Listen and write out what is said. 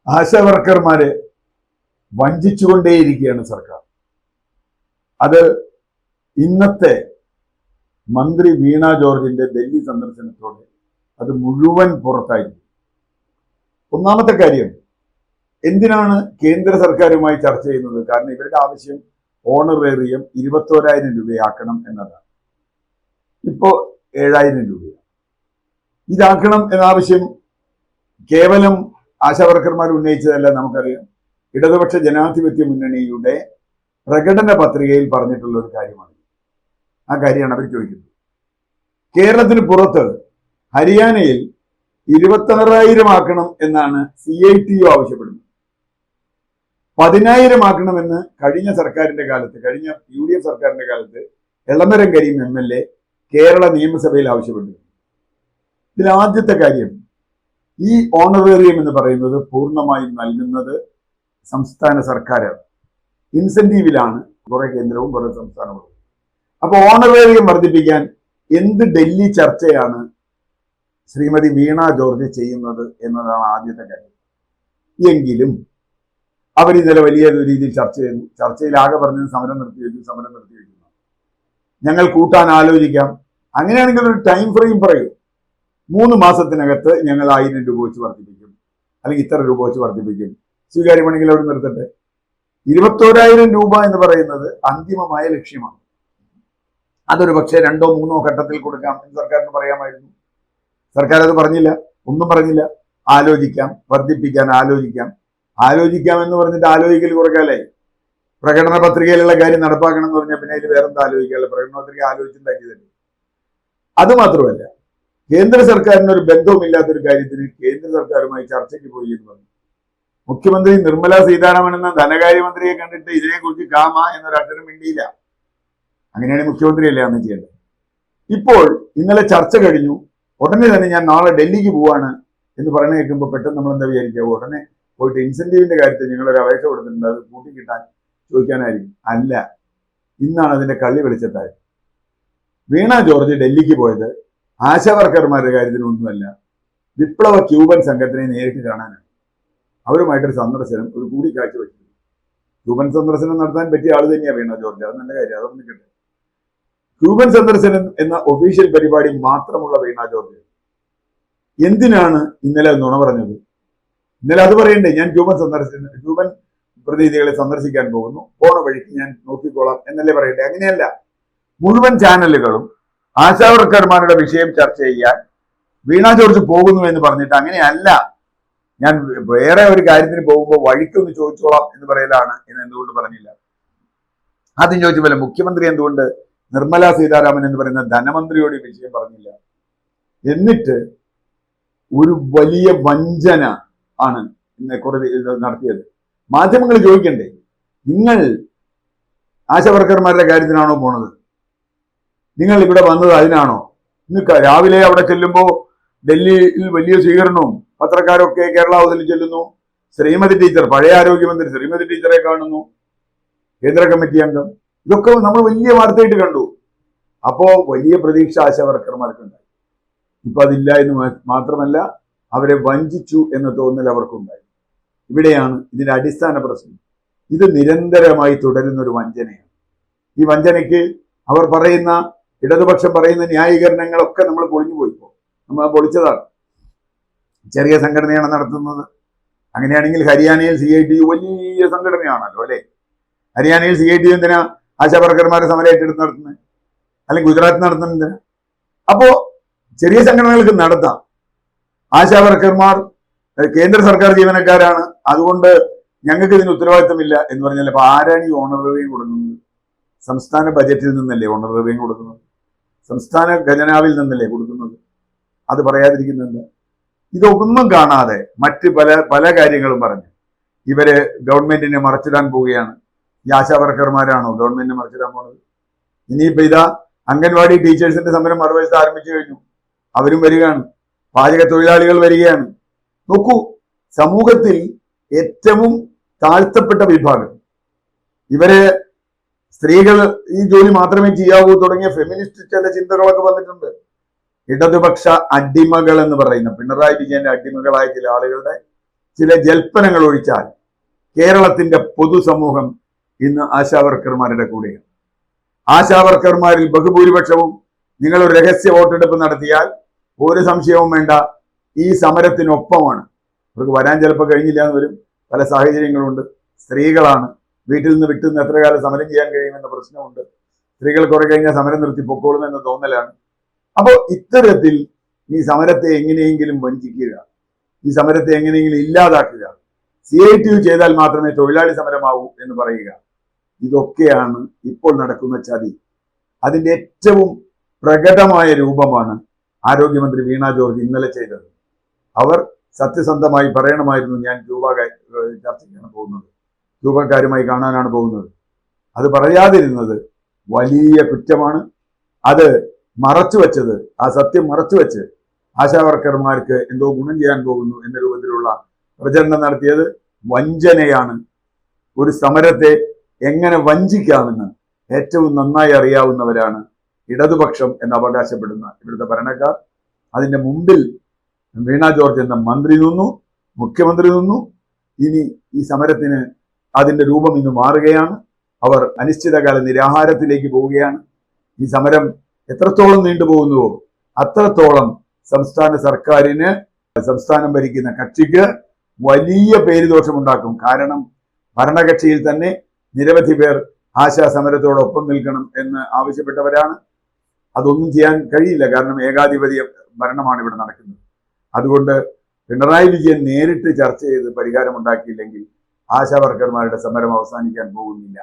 ആശാ വർക്കർമാരെ വഞ്ചിച്ചുകൊണ്ടേയിരിക്കുകയാണ് സർക്കാർ. അത് ഇന്നത്തെ മന്ത്രി വീണ ജോർജിന്റെ ഡൽഹി സന്ദർശനത്തോടെ അത് മുഴുവൻ പുറത്തായിരുന്നു. ഒന്നാമത്തെ കാര്യം, എന്തിനാണ് കേന്ദ്ര സർക്കാരുമായി ചർച്ച ചെയ്യുന്നത്? കാരണം ഇവരുടെ ആവശ്യം ഓണറേറിയം 21,000 രൂപയാക്കണം എന്നതാണ്. ഇപ്പോ 7,000 രൂപയാണ്. ഇതാക്കണം എന്ന ആവശ്യം കേവലം ആശാവർക്കർമാർ ഉന്നയിച്ചതല്ല. നമുക്കറിയാം, ഇടതുപക്ഷ ജനാധിപത്യ മുന്നണിയുടെ പ്രകടന പത്രികയിൽ പറഞ്ഞിട്ടുള്ള ഒരു കാര്യമാണ്. ആ കാര്യമാണ് അവർ ചോദിക്കുന്നത്. കേരളത്തിന് പുറത്ത് ഹരിയാനയിൽ 26,000 ആക്കണം എന്നാണ് CITU ആവശ്യപ്പെടുന്നത്. 10,000 ആക്കണമെന്ന് കഴിഞ്ഞ സർക്കാരിന്റെ കാലത്ത്, കഴിഞ്ഞ UDF സർക്കാരിന്റെ കാലത്ത് എളമരം കരീം MLA കേരള നിയമസഭയിൽ ആവശ്യപ്പെട്ടു. ഇതിൽ ആദ്യത്തെ കാര്യം, ഈ ഓണറേറിയം എന്ന് പറയുന്നത് പൂർണ്ണമായും നൽകുന്നത് സംസ്ഥാന സർക്കാരാണ്. ഇൻസെന്റീവിലാണ് കുറെ കേന്ദ്രവും കുറെ സംസ്ഥാനവും. അപ്പൊ ഓണറേറിയം വർദ്ധിപ്പിക്കാൻ എന്ത് ഡൽഹി ചർച്ചയാണ് ശ്രീമതി വീണ ജോർജ് ചെയ്യുന്നത് എന്നതാണ് ആദ്യത്തെ കാര്യം. എങ്കിലും അവർ ഇന്നലെ വലിയ രീതിയിൽ ചർച്ച ചെയ്യുന്നു. ചർച്ചയിൽ ആകെ പറഞ്ഞത് സമരം നിർത്തിവെക്കുന്നു. ഞങ്ങൾ കൂട്ടാൻ ആലോചിക്കാം. അങ്ങനെയാണെങ്കിൽ ഒരു ടൈം ഫ്രെയിം പറയൂ. 3 മാസത്തിനകത്ത് ഞങ്ങൾ 1,000 രൂപ വെച്ച് വർദ്ധിപ്പിക്കും, അല്ലെങ്കിൽ ഇത്ര രൂപ വെച്ച് വർദ്ധിപ്പിക്കും. സ്വീകാര്യമാണെങ്കിൽ അവിടെ നിർത്തട്ടെ. 21,000 രൂപ എന്ന് പറയുന്നത് അന്തിമമായ ലക്ഷ്യമാണ്. അതൊരു പക്ഷേ 2ഓ 3ഓ ഘട്ടത്തിൽ കൊടുക്കാം എന്ന് സർക്കാരിന് പറയാമായിരുന്നു. സർക്കാർ അത് പറഞ്ഞില്ല, ഒന്നും പറഞ്ഞില്ല. ആലോചിക്കാം, വർദ്ധിപ്പിക്കാൻ ആലോചിക്കാം എന്ന് പറഞ്ഞിട്ട് ആലോചിക്കൽ കുറക്കാലായി. പ്രകടന പത്രികയിലുള്ള കാര്യം നടപ്പാക്കണം എന്ന് പറഞ്ഞാൽ പിന്നെ അതിൽ വേറെന്താ ആലോചിക്കാമല്ലോ? പ്രകടന പത്രിക ആലോചിച്ചുണ്ടാക്കിയതല്ലേ. അത് മാത്രമല്ല, കേന്ദ്ര സർക്കാരിന് ഒരു ബന്ധവുമില്ലാത്തൊരു കാര്യത്തിന് കേന്ദ്ര സർക്കാരുമായി ചർച്ചയ്ക്ക് പോയി എന്ന് പറഞ്ഞു. മുഖ്യമന്ത്രി നിർമ്മല സീതാരാമൻ എന്ന ധനകാര്യമന്ത്രിയെ കണ്ടിട്ട് ഇതിനെക്കുറിച്ച് എന്നൊരു അക്ഷരം മിണ്ടിയില്ല. അങ്ങനെയാണെങ്കിൽ മുഖ്യമന്ത്രിയല്ലേ അന്ന് ചെയ്യേണ്ടത്. ഇപ്പോൾ ഇന്നലെ ചർച്ച കഴിഞ്ഞു, ഉടനെ തന്നെ ഞാൻ നാളെ ഡൽഹിക്ക് പോവാണ് എന്ന് പറഞ്ഞു കേൾക്കുമ്പോൾ പെട്ടെന്ന് നമ്മൾ എന്താ വിചാരിക്കുക? ഉടനെ പോയിട്ട് ഇൻസെന്റീവിന്റെ കാര്യത്തിൽ നിങ്ങളൊരു അപേക്ഷ കൊടുത്തിട്ടുണ്ട്, അത് കൂട്ടിക്കിട്ടാൻ ചോദിക്കാനായിരിക്കും. അല്ല, ഇന്നാണ് അതിന്റെ കള്ളി വെളിച്ചത്തായത്. വീണ ജോർജ് ഡൽഹിക്ക് പോയത് ആശാവർക്കർമാരുടെ കാര്യത്തിനൊന്നുമല്ല, വിപ്ലവ ക്യൂബൻ സംഘത്തിനെ നേരിട്ട് കാണാനാണ്. അവരുമായിട്ടൊരു സന്ദർശനം, ഒരു കൂടിക്കാഴ്ച വെച്ചിട്ടുണ്ട്. ക്യൂബൻ സന്ദർശനം നടത്താൻ പറ്റിയ ആൾ തന്നെയാണ് വീണ ജോർജ്. അത് നല്ല കാര്യം, അതൊന്നും നിൽക്കട്ടെ. ക്യൂബൻ സന്ദർശനം എന്ന ഒഫീഷ്യൽ പരിപാടി മാത്രമുള്ള വീണ ജോർജ് എന്തിനാണ് ഇന്നലെ നുണ പറഞ്ഞത്? ഇന്നലെ അത് പറയണ്ടേ, ഞാൻ ക്യൂബൻ പ്രതിനിധികളെ സന്ദർശിക്കാൻ പോകുന്നു, പോണ വഴിക്ക് ഞാൻ നോക്കിക്കോളാം എന്നല്ലേ പറയണ്ടേ? അങ്ങനെയല്ല. മുഴുവൻ ചാനലുകളും ആശാവർക്കർമാരുടെ വിഷയം ചർച്ച ചെയ്യാൻ വീണ ജോർജ് പോകുന്നു എന്ന് പറഞ്ഞിട്ട് അങ്ങനെയല്ല, ഞാൻ വേറെ ഒരു കാര്യത്തിന് പോകുമ്പോൾ വഴിക്കൊന്ന് ചോദിച്ചോളാം എന്ന് പറയലാണ് എന്ന് എന്തുകൊണ്ട് പറഞ്ഞില്ല? ആദ്യം ചോദിച്ചപോലെ മുഖ്യമന്ത്രി എന്തുകൊണ്ട് നിർമ്മല സീതാരാമൻ എന്ന് പറയുന്ന ധനമന്ത്രിയോട് ഈ വിഷയം പറഞ്ഞില്ല? എന്നിട്ട് ഒരു വലിയ വഞ്ചന ആണ് ഇന്ന് കുറെ നടത്തിയത്. മാധ്യമങ്ങൾ ചോദിക്കണ്ടേ, നിങ്ങൾ ആശാവർക്കർമാരുടെ കാര്യത്തിനാണോ പോണത്? നിങ്ങൾ ഇവിടെ വന്നത് അതിനാണോ? ഇന്ന് രാവിലെ അവിടെ ചെല്ലുമ്പോൾ ഡൽഹിയിൽ വലിയ സ്വീകരണവും പത്രക്കാരൊക്കെ കേരള ഹൗസിൽ ചെല്ലുന്നു. ശ്രീമതി ടീച്ചർ, പഴയ ആരോഗ്യമന്ത്രി ശ്രീമതി ടീച്ചറെ കാണുന്നു, കേന്ദ്ര കമ്മിറ്റി അംഗം. ഇതൊക്കെ നമ്മൾ വലിയ വാർത്തയായിട്ട് കണ്ടു. അപ്പോ വലിയ പ്രതീക്ഷ ആശാവർക്കർമാർക്കുണ്ടായി. ഇപ്പൊ അതില്ല എന്ന് മാത്രമല്ല, അവരെ വഞ്ചിച്ചു എന്ന തോന്നൽ അവർക്കുണ്ടായി. ഇവിടെയാണ് ഇതിന്റെ അടിസ്ഥാന പ്രശ്നം. ഇത് നിരന്തരമായി തുടരുന്ന ഒരു വഞ്ചനയാണ്. ഈ വഞ്ചനയ്ക്ക് അവർ പറയുന്ന, ഇടതുപക്ഷം പറയുന്ന ന്യായീകരണങ്ങളൊക്കെ നമ്മൾ പൊളിഞ്ഞുപോയിപ്പോ. നമ്മൾ പൊളിച്ചതാണ്. ചെറിയ സംഘടനയാണ് നടത്തുന്നത്. അങ്ങനെയാണെങ്കിൽ ഹരിയാനയിൽ CITU വലിയ സംഘടനയാണല്ലോ അല്ലെ? ഹരിയാനയിൽ CITU എന്തിനാ ആശാവർക്കർമാരെ സമരം ഏറ്റെടുത്ത് നടത്തുന്നത്? അല്ലെങ്കിൽ ഗുജറാത്ത് നടത്തുന്നത് എന്തിനാ? അപ്പോ ചെറിയ സംഘടനകൾക്ക് നടത്താം. ആശാവർക്കർമാർ കേന്ദ്ര സർക്കാർ ജീവനക്കാരാണ്, അതുകൊണ്ട് ഞങ്ങൾക്ക് ഇതിന് ഉത്തരവാദിത്തമില്ല എന്ന് പറഞ്ഞാൽ അപ്പൊ ആരാണ് ഈ ഓണറേറിയം കൊടുക്കുന്നത്? സംസ്ഥാന ബജറ്റിൽ നിന്നല്ലേ ഓണറേറിയം കൊടുക്കുന്നത്? സംസ്ഥാന ഖജനാവിൽ നിന്നല്ലേ കൊടുക്കുന്നത്? അത് പറയാതിരിക്കുന്നുണ്ട്. ഇതൊന്നും കാണാതെ മറ്റ് പല കാര്യങ്ങളും പറഞ്ഞ് ഇവര് ഗവൺമെന്റിനെ മറച്ചിടാൻ പോവുകയാണ്. ഈ ആശാവർക്കർമാരാണോ ഗവൺമെന്റിനെ മറച്ചിടാൻ പോണത്? ഇനിയിപ്പോ ഇതാ അംഗൻവാടി ടീച്ചേഴ്സിന്റെ സമരം മറുവശത്ത് ആരംഭിച്ചു കഴിഞ്ഞു. അവരും വരികയാണ്. പാചക തൊഴിലാളികൾ വരികയാണ്. നോക്കൂ, സമൂഹത്തിൽ ഏറ്റവും താഴ്ത്തപ്പെട്ട വിഭാഗം, ഇവര് സ്ത്രീകൾ ഈ ജോലി മാത്രമേ ചെയ്യാവൂ തുടങ്ങിയ ഫെമിനിസ്റ്റ് ചില ചിന്തകളൊക്കെ വന്നിട്ടുണ്ട്. ഇടതുപക്ഷ അടിമകൾ എന്ന് പറയുന്ന പിണറായി വിജയന്റെ അടിമകളായ ചില ആളുകളുടെ ചില ജൽപ്പനങ്ങൾ ഒഴിച്ചാൽ കേരളത്തിന്റെ പൊതുസമൂഹം ഇന്ന് ആശാവർക്കർമാരുടെ കൂടെയാണ്. ആശാവർക്കർമാരിൽ ബഹുഭൂരിപക്ഷവും നിങ്ങളൊരു രഹസ്യ വോട്ടെടുപ്പ് നടത്തിയാൽ ഒരു സംശയവും വേണ്ട, ഈ സമരത്തിനൊപ്പമാണ്. അവർക്ക് വരാൻ ചിലപ്പോൾ കഴിഞ്ഞില്ല എന്ന് വരും, പല സാഹചര്യങ്ങളുണ്ട്. സ്ത്രീകളാണ്, വീട്ടിൽ നിന്ന് വിട്ടുനിന്ന് എത്ര കാലം സമരം ചെയ്യാൻ കഴിയുമെന്ന പ്രശ്നമുണ്ട്. സ്ത്രീകൾ കുറെ കഴിഞ്ഞാൽ സമരം നിർത്തി പൊക്കോളുമെന്ന തോന്നലാണ്. അപ്പോൾ ഇത്തരത്തിൽ ഈ സമരത്തെ എങ്ങനെയെങ്കിലും വഞ്ചിക്കുക, ഈ സമരത്തെ എങ്ങനെയെങ്കിലും ഇല്ലാതാക്കുക, CITU ചെയ്താൽ മാത്രമേ തൊഴിലാളി സമരമാവൂ എന്ന് പറയുക, ഇതൊക്കെയാണ് ഇപ്പോൾ നടക്കുന്ന ചതി. അതിന്റെ ഏറ്റവും പ്രകടമായ രൂപമാണ് ആരോഗ്യമന്ത്രി വീണ ജോർജ് ഇന്നലെ ചെയ്തത്. അവർ സത്യസന്ധമായി പറയണമായിരുന്നു, ഞാൻ ക്യൂബ ചർച്ചയ്ക്കാണ് പോകുന്നത്, ക്യൂബക്കാരുമായി കാണാനാണ് പോകുന്നത്. അത് പറയാതിരുന്നത് വലിയ കുറ്റമാണ്. അത് മറച്ചുവെച്ചത്, ആ സത്യം മറച്ചുവെച്ച് ആശാവർക്കർമാർക്ക് എന്തോ ഗുണം ചെയ്യാൻ പോകുന്നു എന്ന രൂപത്തിലുള്ള പ്രചരണം നടത്തിയത് വഞ്ചനയാണ്. ഒരു സമരത്തെ എങ്ങനെ വഞ്ചിക്കാമെന്ന് ഏറ്റവും നന്നായി അറിയാവുന്നവരാണ് ഇടതുപക്ഷം എന്ന് അവകാശപ്പെടുന്ന ഇവിടുത്തെ ഭരണക്കാർ. അതിന്റെ മുമ്പിൽ വീണ ജോർജ് എന്ന മന്ത്രി നിന്നു, മുഖ്യമന്ത്രി നിന്നു. ഇനി ഈ സമരത്തിന് അതിന്റെ രൂപം ഇന്ന് മാറുകയാണ്. അവർ അനിശ്ചിതകാല നിരാഹാരത്തിലേക്ക് പോവുകയാണ്. ഈ സമരം എത്രത്തോളം നീണ്ടുപോകുന്നുവോ അത്രത്തോളം സംസ്ഥാന സർക്കാരിന്, സംസ്ഥാനം ഭരിക്കുന്ന കക്ഷിക്ക് വലിയ പേരുദോഷമുണ്ടാക്കും. കാരണം ഭരണകക്ഷിയിൽ തന്നെ നിരവധി പേർ ആശാ സമരത്തോടൊപ്പം നിൽക്കണം എന്ന് ആവശ്യപ്പെട്ടവരാണ്. അതൊന്നും ചെയ്യാൻ കഴിയില്ല, കാരണം ഏകാധിപത്യ ഭരണമാണ് ഇവിടെ നടക്കുന്നത്. അതുകൊണ്ട് പിണറായി വിജയൻ നേരിട്ട് ചർച്ച ചെയ്ത് പരിഹാരമുണ്ടാക്കിയില്ലെങ്കിൽ ആശാവർക്കർമാരുടെ സമരം അവസാനിക്കാൻ പോകുന്നില്ല.